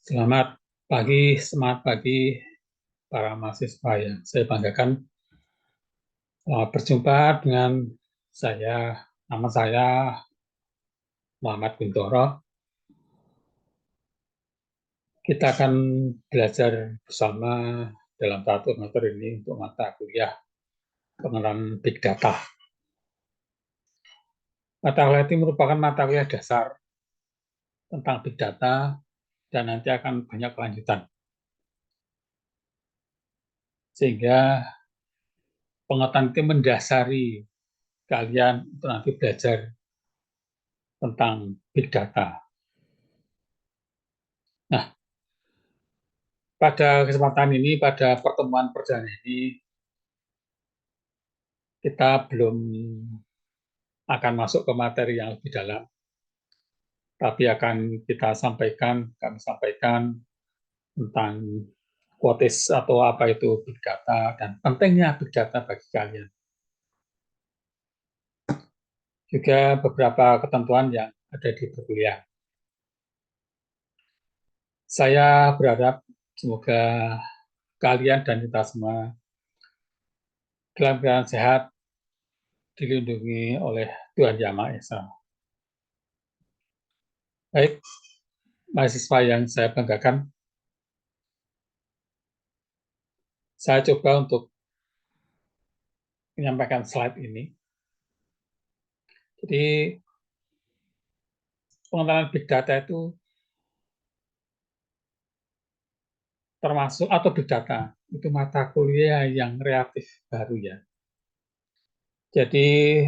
Selamat pagi, semangat pagi para mahasiswa yang saya banggakan. Berjumpa dengan nama saya Muhammad Guntoro. Kita akan belajar bersama dalam satu materi ini untuk mata kuliah pengenalan Big Data. Mata kuliah ini merupakan mata kuliah dasar tentang Big Data dan nanti akan banyak kelanjutan. Sehingga pengetahuan itu mendasari kalian untuk nanti belajar tentang Big Data. Nah, pada kesempatan ini, pada pertemuan perdana ini, kita belum akan masuk ke materi yang lebih dalam, tapi akan kami sampaikan tentang quotes atau apa itu Big Data dan pentingnya Big Data bagi kalian. Juga beberapa ketentuan yang ada di buku kuliah. Saya berharap semoga kalian dan kita semua dalam keadaan sehat, dilindungi oleh Tuhan Yang Maha Esa. Baik, mahasiswa yang saya banggakan, saya coba untuk menyampaikan slide ini. Jadi, pengenalan Big Data itu termasuk, atau Big Data, itu mata kuliah yang relatif baru ya. Jadi,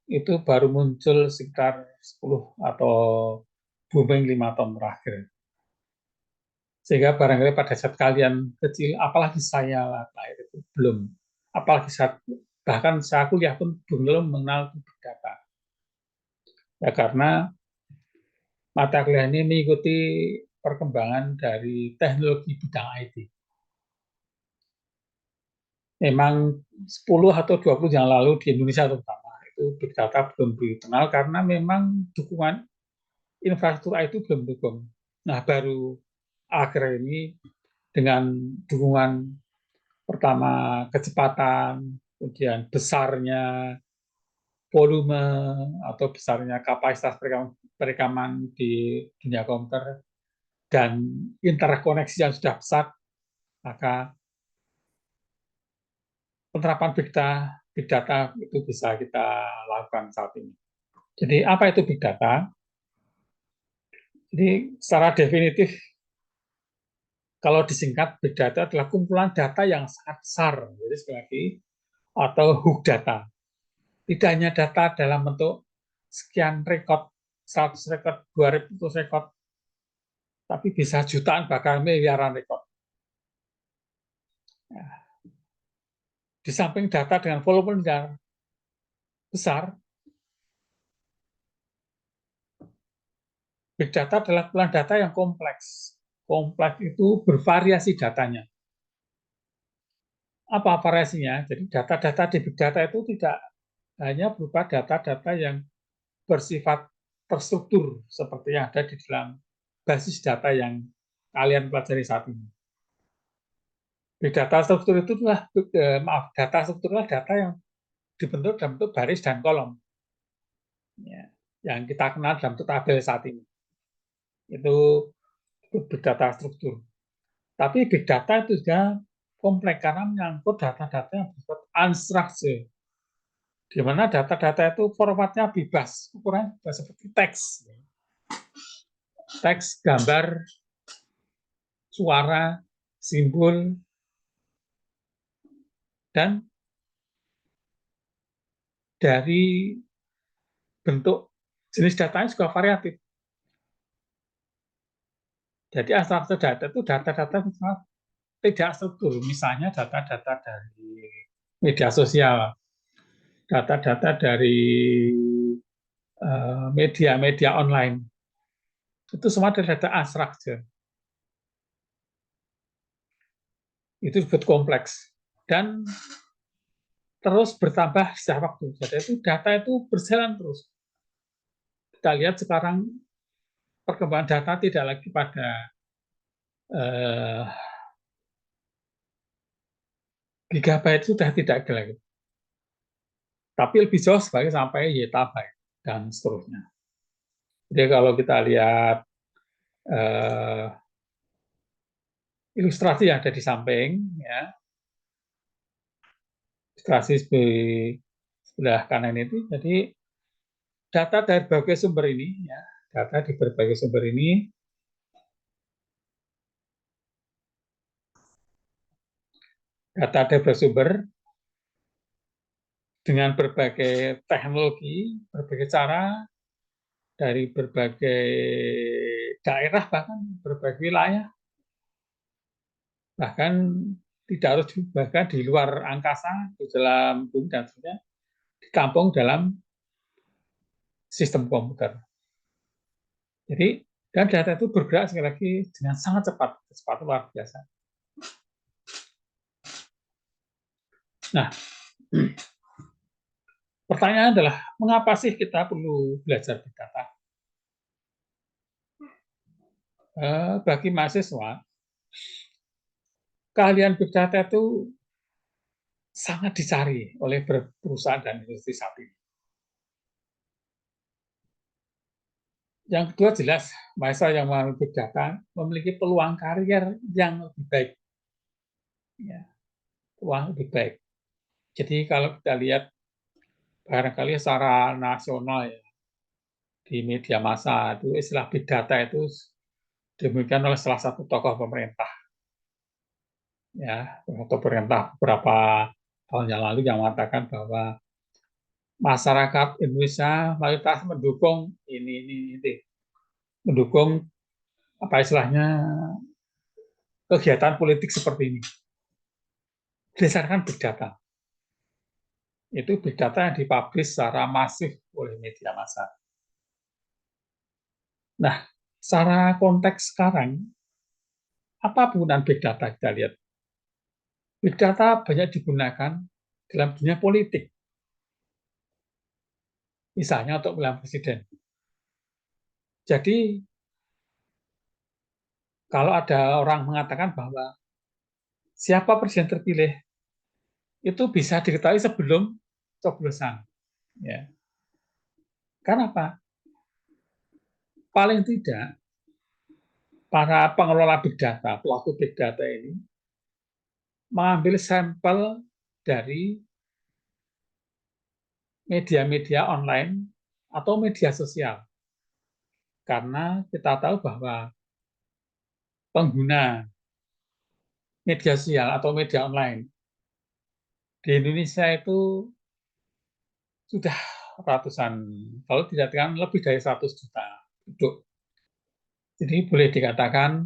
itu baru muncul sekitar 10 atau booming 5 tahun terakhir. Sehingga barangkali pada saat kalian kecil, apalagi saya lahir itu belum, apalagi bahkan saya kuliah pun belum mengenal Big Data. Ya karena mata kuliah ini mengikuti perkembangan dari teknologi bidang IT. Memang 10 atau 20 yang lalu di Indonesia terutama, itu Big Data belum dikenal karena memang dukungan infrastruktur IT belum dukung. Nah, baru akhir ini dengan dukungan pertama kecepatan, kemudian besarnya volume atau besarnya kapasitas perekaman di dunia komputer dan interkoneksi yang sudah besar, maka penerapan Big Data itu bisa kita lakukan saat ini. Jadi apa itu Big Data? Jadi secara definitif, kalau disingkat, Big Data adalah kumpulan data yang sangat besar, jadi sekali lagi, atau hook data. Tidak hanya data dalam bentuk sekian rekod, 100 rekod, 200 rekod, tapi bisa jutaan bahkan miliaran rekod. Nah, di samping data dengan volume yang besar, Big Data adalah kumpulan data yang kompleks. Kompleks itu bervariasi datanya. Apa variasinya? Jadi data-data di Big Data itu tidak hanya berupa data-data yang bersifat terstruktur seperti yang ada di dalam basis data yang kalian pelajari saat ini. Big data struktur itu adalah data struktur adalah data yang dibentuk dalam bentuk baris dan kolom, ya, yang kita kenal dalam bentuk tabel saat ini. Itu big data struktur. Tapi big data itu juga kompleks karena menyangkut data-data yang bersifat unstructured, di mana data-data itu formatnya bebas, ukurannya seperti teks, gambar, suara, simbol, dan dari bentuk jenis datanya juga variatif. Jadi unstructured data itu data-data tidak struktur, misalnya data-data dari media sosial, data-data dari media-media online, itu semua adalah data unstructured. Itu disebut kompleks dan terus bertambah setiap waktu. Jadi itu data itu berjalan terus. Kita lihat sekarang perkembangan data tidak lagi pada eh, gigabyte sudah tidak lagi, tapi lebih jauh sebagai sampai yetabyte dan seterusnya. Jadi kalau kita lihat eh, ilustrasi yang ada di samping, ya, ilustrasi di sebelah kanan itu, jadi data dari berbagai sumber ini, ya, data di berbagai sumber ini, data dari berbagai sumber dengan berbagai teknologi, berbagai cara, dari berbagai daerah, bahkan berbagai wilayah, bahkan tidak harus bahkan di luar angkasa, di dalam bumi dan sebagainya, ditampung dalam sistem komputer. Jadi dan data itu bergerak sekali lagi dengan sangat cepat, cepat luar biasa. Nah, pertanyaan adalah mengapa sih kita perlu belajar big data? Bagi mahasiswa, keahlian big data itu sangat dicari oleh perusahaan dan industri saat ini. Yang kedua jelas, mahasiswa yang mengalami big data memiliki peluang karier yang lebih baik. Ya, peluang lebih baik. Jadi kalau kita lihat barangkali secara nasional, ya, di media massa itu istilah big data itu demikian oleh salah satu tokoh pemerintah, ya, atau pemerintah beberapa tahun yang lalu yang mengatakan bahwa masyarakat Indonesia mayoritas mendukung ini, mendukung apa istilahnya kegiatan politik seperti ini berdasarkan big data. Itu big data yang dipublish secara masif oleh media massa. Nah, secara konteks sekarang, apa penggunaan big data kita lihat? Big data banyak digunakan dalam dunia politik, misalnya untuk pemilihan presiden. Jadi, kalau ada orang mengatakan bahwa siapa presiden terpilih, itu bisa diketahui sebelum coblosan. Ya. Karena apa? Paling tidak, para pengelola big data, pelaku big data ini, mengambil sampel dari media-media online atau media sosial. Karena kita tahu bahwa pengguna media sosial atau media online di Indonesia itu sudah ratusan, kalau tidak kan lebih dari 100 juta penduduk. Jadi boleh dikatakan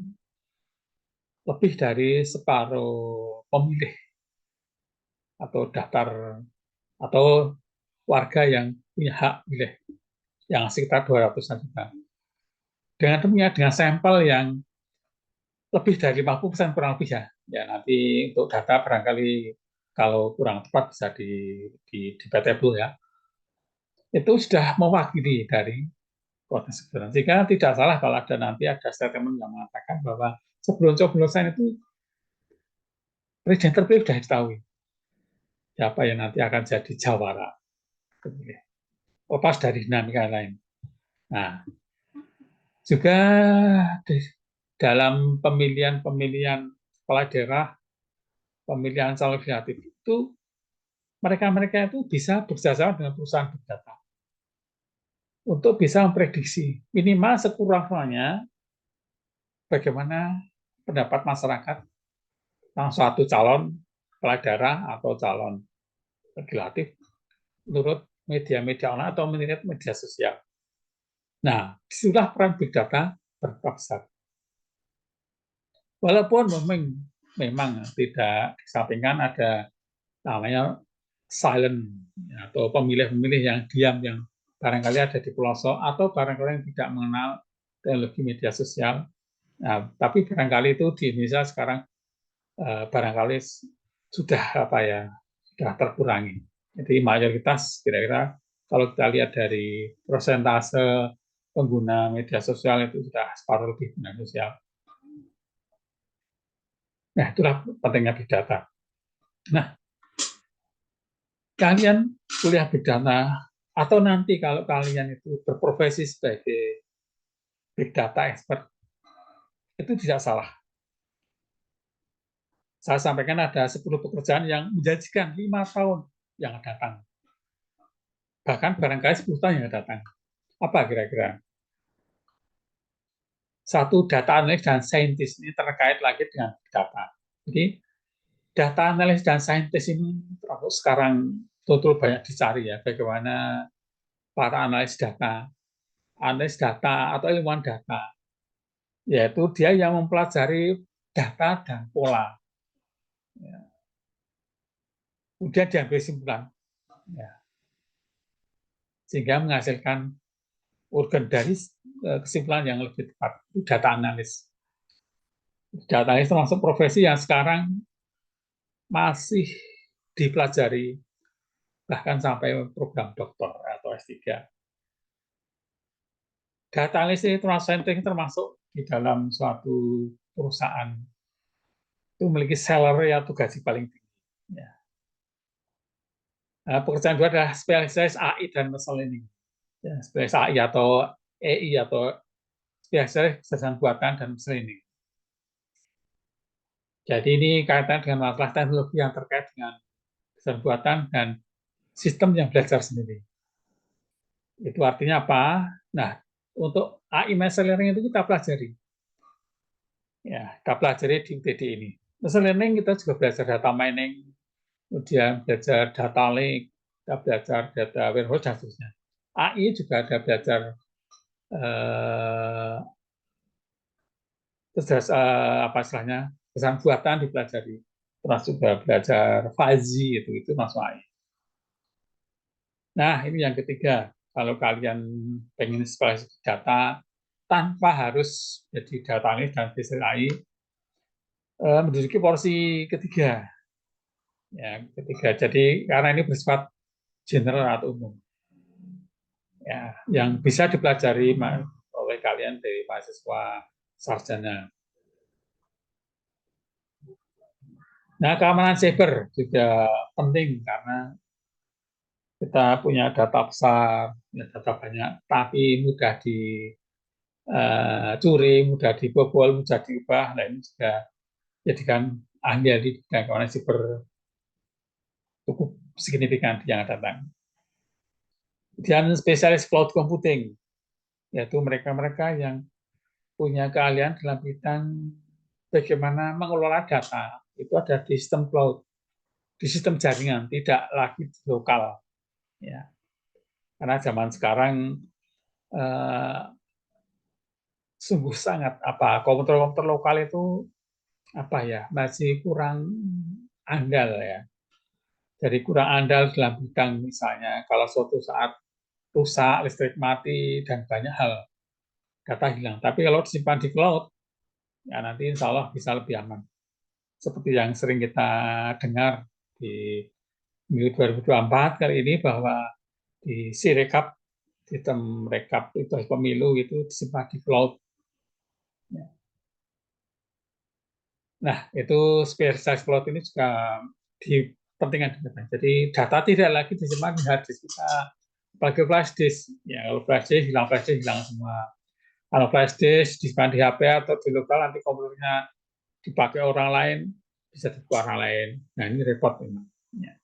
lebih dari separuh pemilih atau daftar atau warga yang punya hak pilih yang sekitar 200-an juta. Dengan demikian, dengan sampel yang lebih dari 50% kurang lebih, ya. Ya nanti untuk data barangkali kalau kurang tepat bisa di debatable, ya. Itu sudah mewakili dari konteks kebenaran. Jika tidak salah kalau ada nanti ada statement yang mengatakan bahwa sebelum coblosan itu presiden terpilih sudah diketahui siapa yang nanti akan jadi jawara terpilih. Lepas dari dinamika lain. Nah, juga dalam pemilihan-pemilihan kepala daerah, pemilihan calon legislatif itu mereka-mereka itu bisa bekerjasama dengan perusahaan big data untuk bisa memprediksi minimal sekurang-kurangnya bagaimana pendapat masyarakat tentang suatu calon kepala daerah atau calon legislatif menurut media-media online atau menurut media sosial. Nah, disitulah peran big data berperan. Walaupun memang tidak disampingkan ada namanya silent atau pemilih-pemilih yang diam yang barangkali ada di pelosok atau barangkali yang tidak mengenal teknologi media sosial. Nah, tapi barangkali itu di Indonesia sekarang barangkali sudah apa ya sudah terkurangi. Jadi mayoritas kira-kira kalau kita lihat dari persentase pengguna media sosial itu sudah separuh lebih media sosial. Nah, itulah pentingnya big data. Nah, kalian kuliah big data atau nanti kalau kalian itu berprofesi sebagai big data expert, itu tidak salah. Saya sampaikan ada 10 pekerjaan yang menjanjikan 5 tahun yang datang. Bahkan barangkali 10 tahun yang datang. Apa kira-kira? Satu, data analis dan saintis ini terkait lagi dengan data. Jadi data analis dan saintis ini sekarang betul banyak dicari ya, bagaimana para analis data atau ilmuwan data, yaitu dia yang mempelajari data dan pola, kemudian diambil kesimpulan, ya, sehingga menghasilkan organ dari kesimpulan yang lebih tepat. Itu data analis. Data analis termasuk profesi yang sekarang masih dipelajari bahkan sampai program doktor atau S3. Data analis ini termasuk di dalam suatu perusahaan itu memiliki salary atau gaji paling tinggi. Ya. Nah, pekerjaan kedua adalah spesialis AI dan machine learning. Ya, spesialis AI atau EI atau spesialis kecerdasan buatan dan machine learning. Jadi ini kaitan dengan masalah teknologi yang terkait dengan kecerdasan buatan dan sistem yang belajar sendiri. Itu artinya apa? Nah, untuk AI machine learning itu kita pelajari. Ya, kita pelajari di UTD ini. Machine learning kita juga belajar data mining, kemudian belajar data lake, kita belajar data warehouse dan seterusnya. AI juga ada belajar eh, apa istilahnya kesan buatan dipelajari, terus juga belajar fuzzy itu masuk AI. Nah ini yang ketiga, kalau kalian pengen spesialis data tanpa harus jadi data analis dan spesialis AI, menduduki porsi ketiga, ya ketiga. Jadi karena ini bersifat general atau umum, ya yang bisa dipelajari oleh kalian dari mahasiswa sarjana. Nah, keamanan cyber juga penting karena kita punya data besar, punya data banyak, tapi mudah dicuri, mudah dibobol, mudah diubah. Nah, ini juga jadikan ahli-ahli di bidang keamanan cyber cukup signifikan yang datang. Dan spesialis cloud computing, yaitu mereka-mereka yang punya keahlian dalam bidang bagaimana mengelola data. Itu ada di sistem cloud, di sistem jaringan, tidak lagi di lokal. Ya. Karena zaman sekarang eh, sungguh sangat komputer-komputer lokal itu masih kurang andal ya. Jadi kurang andal dalam bidang misalnya kalau suatu saat rusak, listrik mati dan banyak hal data hilang. Tapi kalau disimpan di cloud ya nanti insya Allah bisa lebih aman. Seperti yang sering kita dengar di pemilu 2024 kali ini bahwa di Sirekap, sistem rekap itu pemilu itu disimpan di cloud. Nah, itu spesialis cloud ini juga dipentingkan. Jadi data tidak lagi disimpan di hard disk kita, apalagi flash disk. Ya, kalau flash disk hilang semua. Kalau flash disk disimpan di HP atau di lokal, nanti komputernya dipakai orang lain, bisa dibuat orang lain. Nah, ini repot memang. Ya.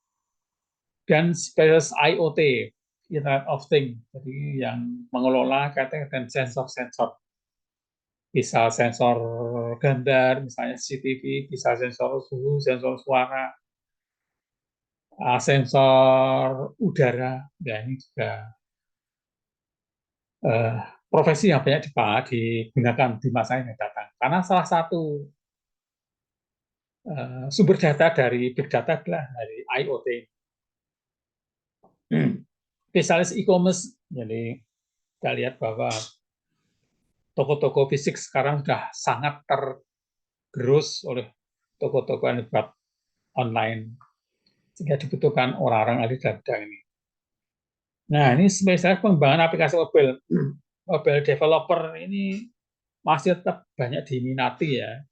Dan spesialis IoT, Internet of Things, jadi yang mengelola kaitan dengan sensor-sensor. Bisa sensor gambar, misalnya CCTV, bisa sensor suhu, sensor suara, sensor udara. Ya, ini juga uh, profesi yang banyak digunakan di masa yang datang. Karena salah satu sumber data dari big data adalah dari IoT. Spesialis e-commerce, jadi kita lihat bahwa toko-toko fisik sekarang sudah sangat tergerus oleh toko-toko yang dibuat online, sehingga dibutuhkan orang-orang ahli dalam bidang ini. Nah, ini spesialis pengembangan aplikasi mobile. Mobile developer ini masih tetap banyak diminati ya.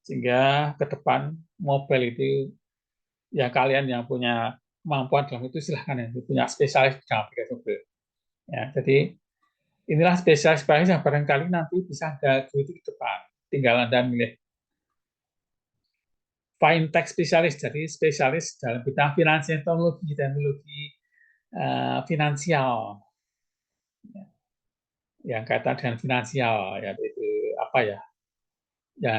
Sehingga ke depan mobile itu ya kalian yang punya kemampuan dalam itu silahkan ya, punya spesialis di dalam aplikasi mobile. Ya, jadi inilah spesialis yang barangkali nanti bisa Anda geluti ke depan. Tinggal Anda milih fintech spesialis, jadi spesialis dalam bidang finansial, teknologi finansial, yang kaitan dengan finansial, yaitu apa ya, ya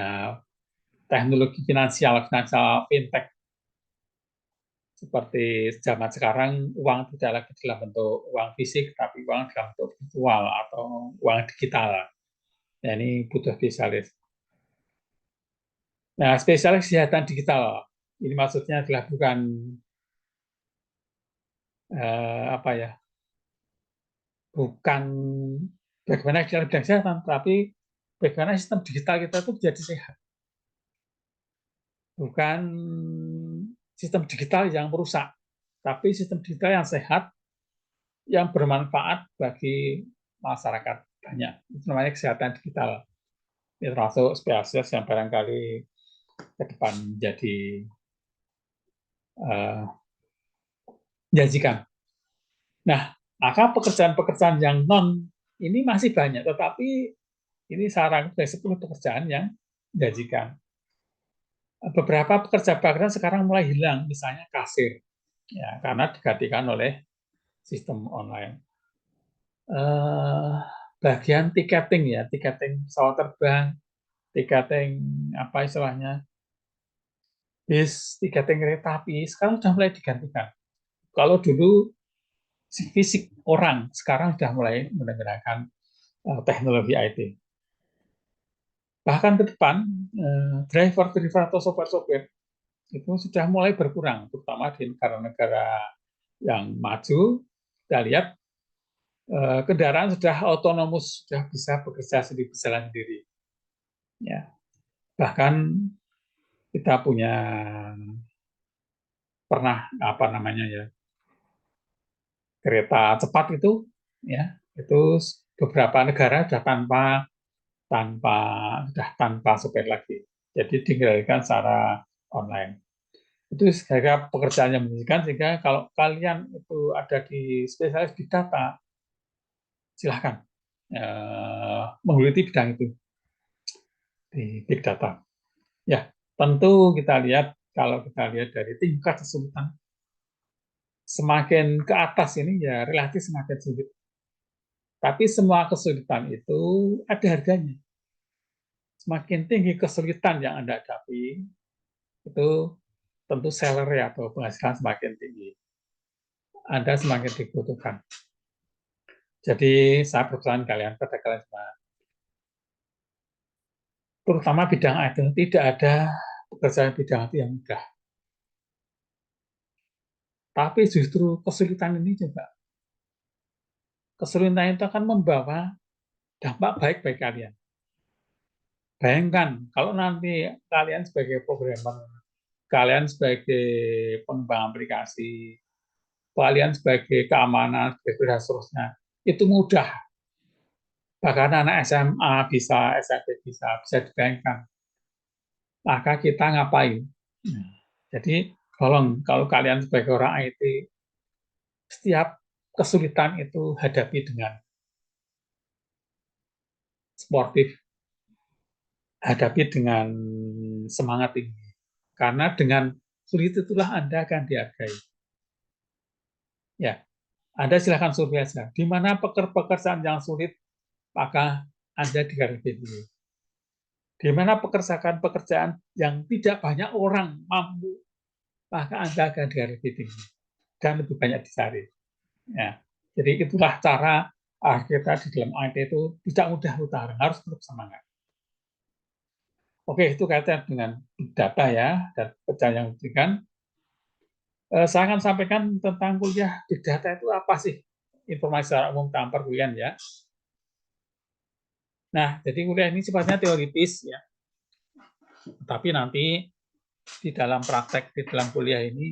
teknologi finansial, fintech. Seperti zaman sekarang uang tidak lagi dalam bentuk uang fisik, tapi uang dalam bentuk virtual atau uang digital. Nah, ini butuh spesialis. Nah, spesialis kesehatan digital ini maksudnya adalah bukan apa ya, bukan bagaimana dalam bidang kesehatan, tapi bagaimana sistem digital kita itu menjadi sehat. Bukan sistem digital yang merusak, tapi sistem digital yang sehat, yang bermanfaat bagi masyarakat banyak. Itu namanya kesehatan digital. Ini termasuk spesies yang barangkali ke depan menjadi menjanjikan. Nah, maka pekerjaan-pekerjaan yang non ini masih banyak, tetapi ini saran dari 10 pekerjaan yang menjanjikan. Beberapa pekerjaan sekarang mulai hilang, misalnya kasir, ya, karena digantikan oleh sistem online. Bagian tiketing ya, tiketing pesawat terbang, tiketing apa istilahnya, bis, tiketing kereta api, sekarang sudah mulai digantikan. Kalau dulu fisik orang, sekarang sudah mulai menggunakan teknologi IT. Bahkan ke depan, driver atau sopir itu sudah mulai berkurang, terutama di negara-negara yang maju. Kita lihat kendaraan sudah otonomus, sudah bisa bekerja sendiri, berjalan sendiri. Ya, bahkan kita punya pernah apa namanya ya, kereta cepat itu, ya itu beberapa negara sudah tanpa sopir lagi. Jadi dikendalikan secara online. Itu saya pekerjaan yang menjanjikan, sehingga kalau kalian itu ada di spesialis big data, silahkan menggeluti bidang itu di big data. Ya, tentu kita lihat, kalau kita lihat dari tingkat kesulitan, semakin ke atas ini ya relatif semakin sulit. Tapi semua kesulitan itu ada harganya. Semakin tinggi kesulitan yang Anda hadapi, itu tentu salary atau penghasilan semakin tinggi. Anda semakin dibutuhkan. Jadi saya berpesan pada kalian semua, terutama bidang IT, tidak ada pekerjaan bidang IT yang mudah. Tapi justru kesulitan ini juga, kesulitan itu akan membawa dampak baik bagi kalian. Bayangkan kalau nanti kalian sebagai programmer, kalian sebagai pengembang aplikasi, kalian sebagai keamanan, sebagai seterusnya, itu mudah. Bahkan anak SMA bisa, SMP bisa dibayangkan. Maka kita ngapain? Jadi tolong kalau kalian sebagai orang IT, setiap kesulitan itu hadapi dengan sportif, hadapi dengan semangat tinggi. Karena dengan sulit itulah Anda akan dihargai. Ya, Anda silakan survei saja. Di mana pekerjaan yang sulit, maka Anda dihargai dulu. Di mana pekerjaan yang tidak banyak orang mampu, maka Anda akan dihargai tinggi dan lebih banyak dicari. Ya, jadi itulah cara kita di dalam IT itu tidak mudah utara, harus tetap semangat. Oke, itu kaitan dengan data ya, dan pekerjaan yang diberikan. Saya akan sampaikan tentang kuliah Big Data itu apa sih, informasi secara umum tanpa perkuliahan ya. Nah, jadi kuliah ini sifatnya teoritis ya, tapi nanti di dalam praktek, di dalam kuliah ini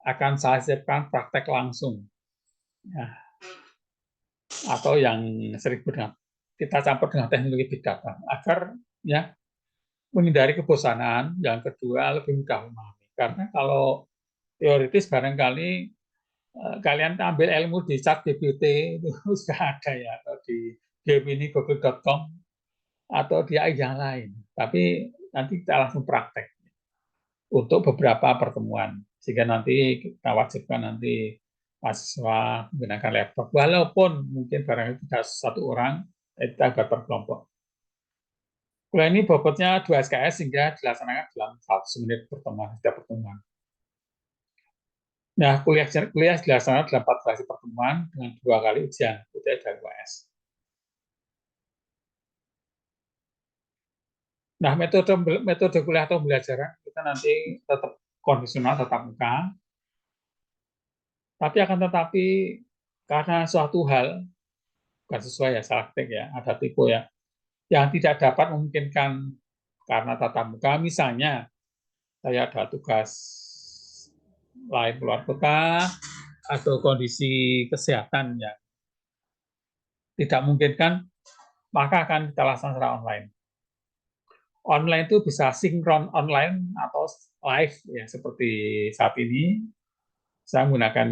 akan saya siapkan praktek langsung. Ya, atau yang sering kita campur dengan teknologi Big Data, agar ya menghindari kebosanan, yang kedua lebih mudah memahami. Karena kalau teoritis barangkali kalian ambil ilmu di ChatGPT itu sudah ada ya, atau di Gemini, Google.com, atau di AI yang lain. Tapi nanti kita langsung praktek untuk beberapa pertemuan, sehingga nanti kita wajibkan nanti mahasiswa menggunakan laptop, walaupun mungkin barangkali tidak satu orang, kita buat per kelompok. Kuliah ini bobotnya 2 SKS sehingga dilaksanakan dalam 100 menit pertemuan, setiap pertemuan. Nah, kuliah dilaksanakan dalam 4 kali pertemuan dengan 2 kali ujian, UTS dan UAS. Nah, metode kuliah atau pembelajaran kita nanti tetap konvensional, tetap muka, tapi akan tetapi karena suatu hal bukan sesuai ya, salah ketik ya, ada tipe ya, yang tidak dapat memungkinkan karena tatap muka, misalnya saya ada tugas lain keluar kota atau kondisi kesehatan yang tidak memungkinkan, maka akan kita laksanakan secara online. Online itu bisa sinkron online atau live ya, seperti saat ini saya menggunakan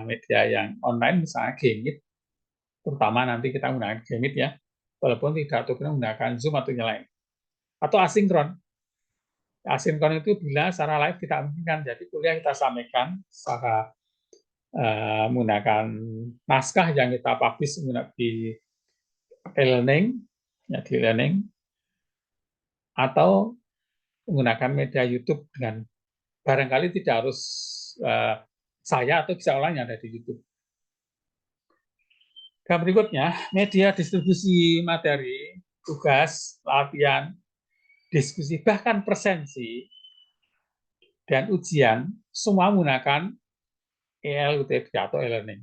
media yang online, misalnya Gmeet, terutama nanti kita menggunakan Gmeet ya, walaupun tidak kita menggunakan Zoom atau yang lain. Atau asinkron. Asinkron itu bila secara live tidak mungkin kan, jadi kuliah kita sampaikan secara menggunakan naskah yang kita publish di e-learning, ya di e-learning, atau menggunakan media YouTube dengan barangkali tidak harus saya atau bisa orang yang ada di YouTube. Dan berikutnya, media distribusi materi, tugas, latihan, diskusi, bahkan presensi, dan ujian, semua menggunakan ELUTB atau e-learning.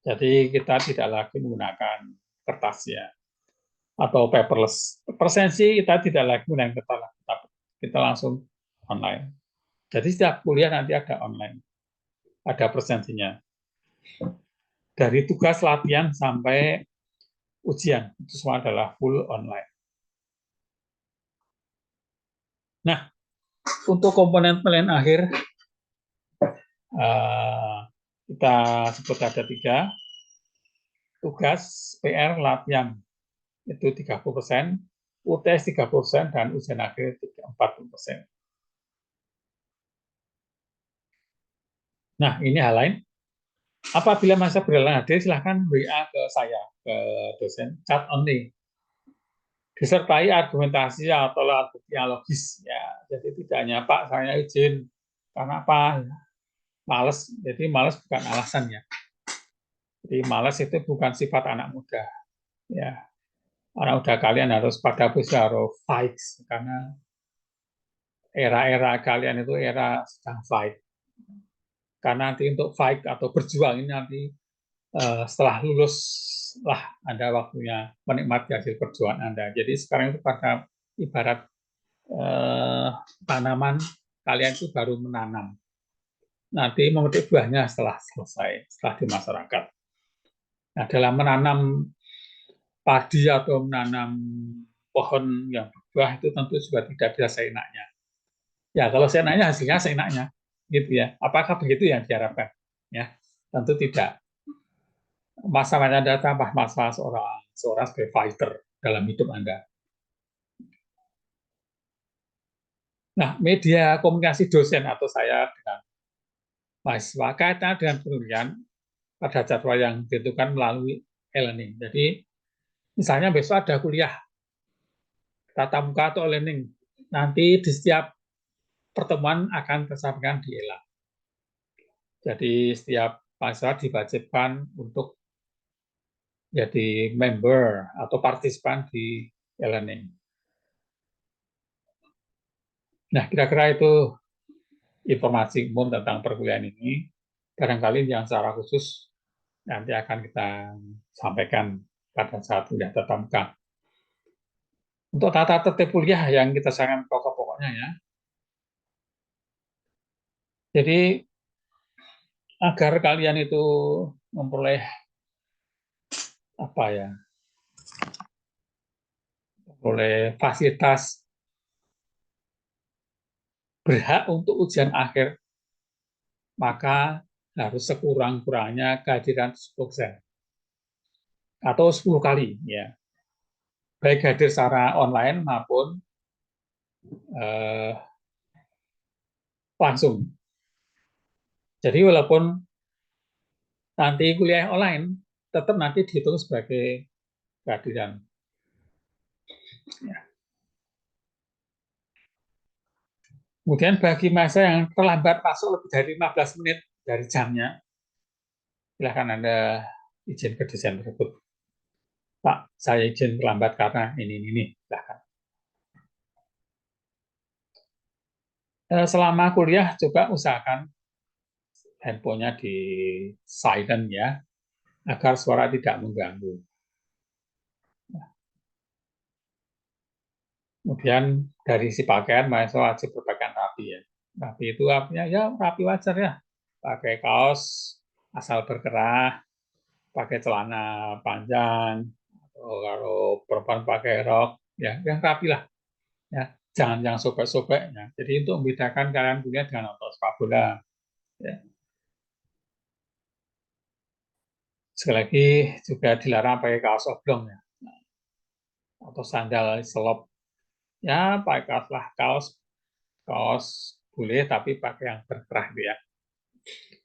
Jadi kita tidak lagi menggunakan kertas ya, atau paperless. Presensi kita tidak lagi menggunakan kertas, kita langsung online. Jadi setiap kuliah nanti ada online, ada presensinya. Dari tugas latihan sampai ujian, itu semua adalah full online. Nah, untuk komponen penilaian akhir, kita sebut ada 3. Tugas, PR, latihan, itu 30%, UTS 30%, dan ujian akhir 40%. Nah, ini hal lain. Apabila masa berjalan hadir, silahkan WA ke saya, ke dosen, chat only. Disertai argumentasi atau alat bukti yang logis. Ya, jadi tidak hanya, Pak, saya izin. Karena apa? Males. Jadi males bukan alasan ya. Jadi males itu bukan sifat anak muda. Ya, anak muda kalian harus pada posisi harus fight. Karena era-era kalian itu era sedang fight. Karena nanti untuk fight atau berjuang ini nanti setelah lulus lah Anda waktunya menikmati hasil perjuangan Anda. Jadi sekarang itu pada ibarat tanaman, kalian itu baru menanam. Nanti memetik buahnya setelah selesai, setelah di masyarakat. Nah, dalam menanam padi atau menanam pohon yang berbuah itu tentu juga tidak bisa seenaknya. Ya, kalau seenaknya hasilnya seenaknya, gitu ya. Apakah begitu yang diharapkan? Ya, tentu tidak. Masalahnya Anda tambah masalah seorang sebagai fighter dalam hidup Anda. Nah, media komunikasi dosen atau saya dengan mahasiswa kaitan dengan penelitian pada jadwal yang ditentukan melalui e-learning. Jadi, misalnya besok ada kuliah tatap muka atau e-learning. Nanti di setiap pertemuan akan tersampaikan di ELA. Jadi, setiap mahasiswa diwajibkan untuk jadi member atau partisipan di e-learning. Nah, kira-kira itu informasi umum tentang perkuliahan ini. Barangkali yang secara khusus nanti akan kita sampaikan pada saat kuliah tatap muka. Untuk tata tertib kuliah yang kita sarankan pokok-pokoknya ya. Jadi agar kalian itu memperoleh apa ya, memperoleh fasilitas berhak untuk ujian akhir, maka harus sekurang-kurangnya kehadiran 10% atau 10 kali, ya, baik hadir secara online maupun eh, langsung. Jadi walaupun nanti kuliah online, tetap nanti dihitung sebagai kehadiran. Ya. Kemudian bagi masa yang terlambat masuk lebih dari 15 menit dari jamnya, silakan Anda izin ke dosen tersebut. Pak, saya izin terlambat karena ini. Silakan. Selama kuliah, coba usahakan handphonenya di silent ya, agar suara tidak mengganggu. Kemudian dari si pakaian, mahasiswa wajib berpakaian rapi ya. Rapi itu artinya ya rapi wajar ya. Pakai kaos asal berkerah, pakai celana panjang, atau kalau perempuan pakai rok, ya yang rapi lah. Ya, jangan yang sobek-sobek. Ya. Jadi untuk membedakan kalian kuliah dengan nonton sepak bola. Ya. Sekali lagi juga dilarang pakai kaos oblong ya, atau sandal selop. Ya, pakai kaos lah, kaos boleh tapi pakai yang berkerah ya.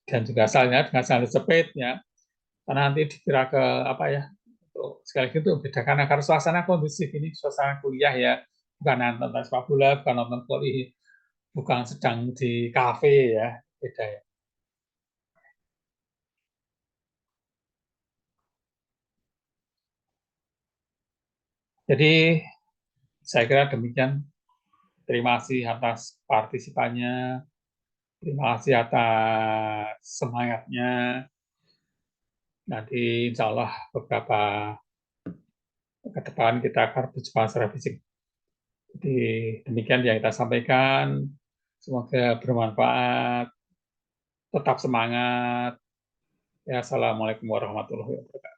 Dan juga asalnya dengan sandal jepit ya, karena nanti dikira ke apa ya, untuk sekali lagi untuk membedakan agar suasana kondusif ini, suasana kuliah ya, bukan nonton sepak bola, bukan nonton voli, bukan sedang di kafe ya, beda ya. Jadi saya kira demikian. Terima kasih atas partisipannya, terima kasih atas semangatnya. Nanti insya Allah beberapa ke depan kita akan berjumpa secara fisik. Jadi demikian yang kita sampaikan. Semoga bermanfaat. Tetap semangat. Ya, assalamualaikum warahmatullahi wabarakatuh.